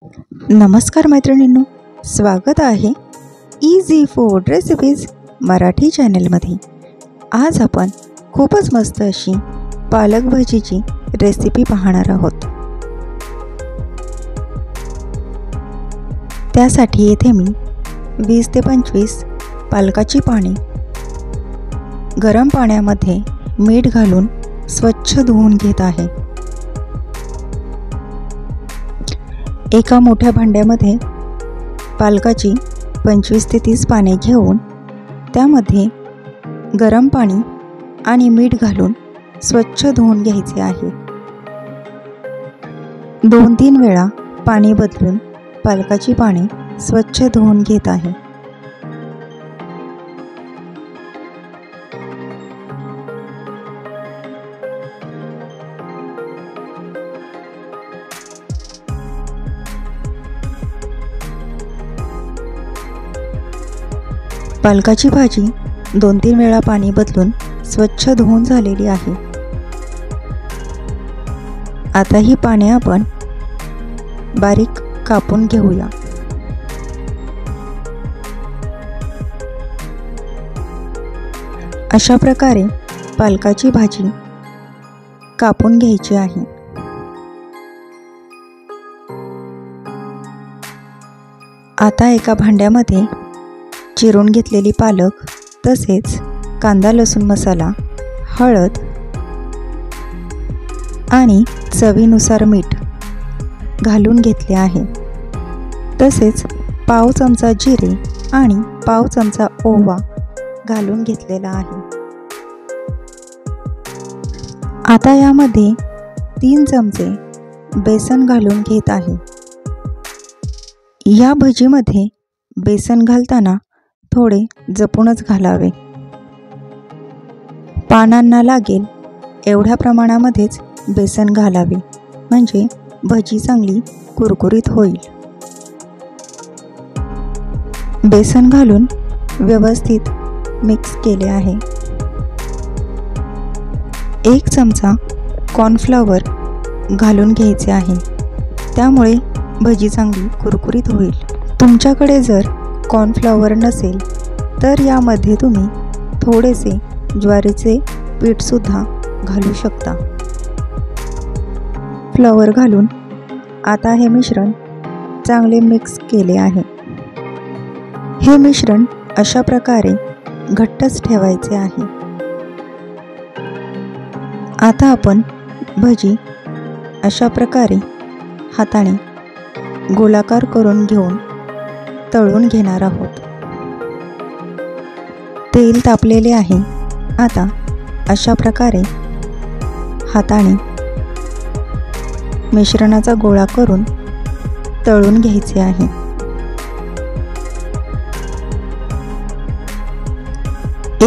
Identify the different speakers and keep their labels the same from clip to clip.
Speaker 1: नमस्कार मैत्रिणींनो, स्वागत आहे इझी फूड रेसिपीज मराठी चॅनलमध्ये। आज आपण खूपच मस्त अशी पालक भाजीची रेसिपी पाहणार आहोत। त्यासाठी येथे मी 20 ते 25 पालकाची पाने गरम पाण्यामध्ये मीठ घालून स्वच्छ धुवून घेत आहे। एका मोठ्या भांड्यामध्ये पालकाची 25 ते 30 पाने घेऊन त्यामध्ये गरम पाणी आणि मीठ घालून स्वच्छ धुवून घ्यायचे आहे। 2-3 वेळा पाणी बदलून पालकाची पाने स्वच्छ धुवून घेत आहे। पालकाची भाजी 2-3 वेळा पाणी बदलून स्वच्छ धुवून झालेली आहे। आता ही पाने आपण बारीक कापून घेऊया। अशा प्रकारे पालकाची भाजी कापून घ्यायची आहे। आता एका भांड्यामध्ये चिरून घेतलेली पालक तसेच कांदा लसूण मसाला, हळद आणि चवीनुसार मीठ घालून घेतले आहे। तसेच पाव चमचा जिरे आणि पाव चमचा ओवा घालून घेतलेला आहे। आता यामध्ये 3 चमचे बेसन घालून घेत आहे। या भजीमध्ये बेसन घालताना थोडे जपूनच घालावे। पानांना लागेल एवढ्या प्रमाणामध्येच बेसन घालावे, म्हणजे भजी चांगली कुरकुरीत होईल। बेसन घालून व्यवस्थित मिक्स केले आहे। 1 चमचा कॉर्नफ्लॉवर घालून घ्यायचे आहे, त्यामुळे भजी चांगली कुरकुरीत होईल। तुमच्याकडे जर कॉर्नफ्लॉवर नसेल तर यामध्ये तुम्ही थोडेसे ज्वारीचे पीठसुद्धा घालू शकता। फ्लॉवर घालून आता हे मिश्रण चांगले मिक्स केले आहे। हे मिश्रण अशा प्रकारे घट्टच ठेवायचे आहे। आता आपण भजी अशा प्रकारे हाताने गोलाकार करून घेऊन तळून घेणार आहोत। तेल तापलेले आहे। आता अशा प्रकारे हाताने मिश्रणाचा गोळा करून तळून घ्यायचे आहे।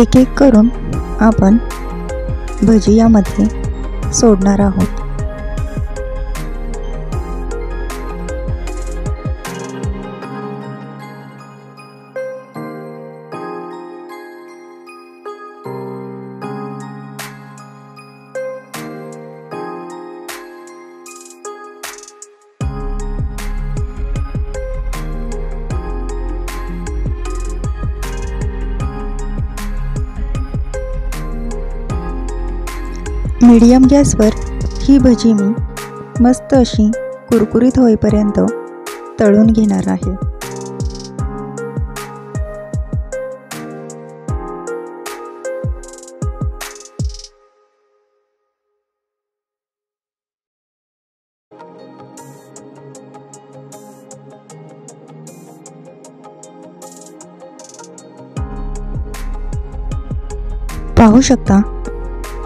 Speaker 1: एक एक करून आपण भजी यामध्ये सोडणार आहोत। मीडियम गॅसवर ही भजी मी मस्त अशी कुरकुरीत होईपर्यंत तळून घेणार आहे। पाहू शकता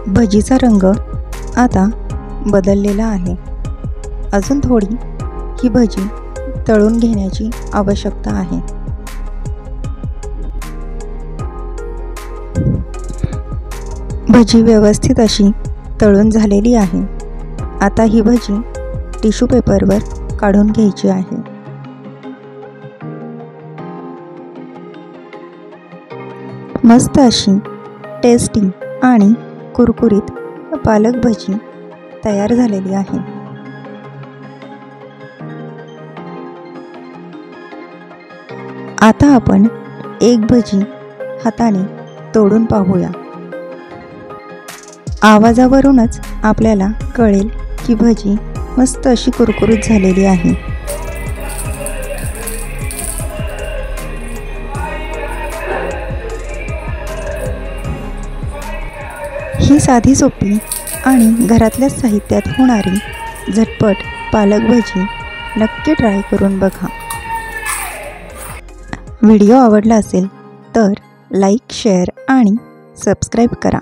Speaker 1: भजीचा रंग आता बदललेला आहे। अजून थोडी ही भजी तळून घेण्याची आवश्यकता आहे। भजी व्यवस्थित अशी तळून झालेली आहे। आता ही भजी टिश्यू पेपरवर काढून घ्यायची आहे। मस्त अशी टेस्टी आणि कुरकुरीत पालक भजी तयार झालेली आहे। आता आपण एक भजी हाताने तोडून पाहूया। आवाजावरूनच आपल्याला कळेल की भजी मस्त अशी कुरकुरीत झालेली आहे। ही साधी सोपी आणि घरातल्याच साहित्यात होणारी झटपट पालक भजी नक्की ट्राय करून बघा। व्हिडिओ आवडला असेल तर लाईक, शेअर आणि सबस्क्राईब करा।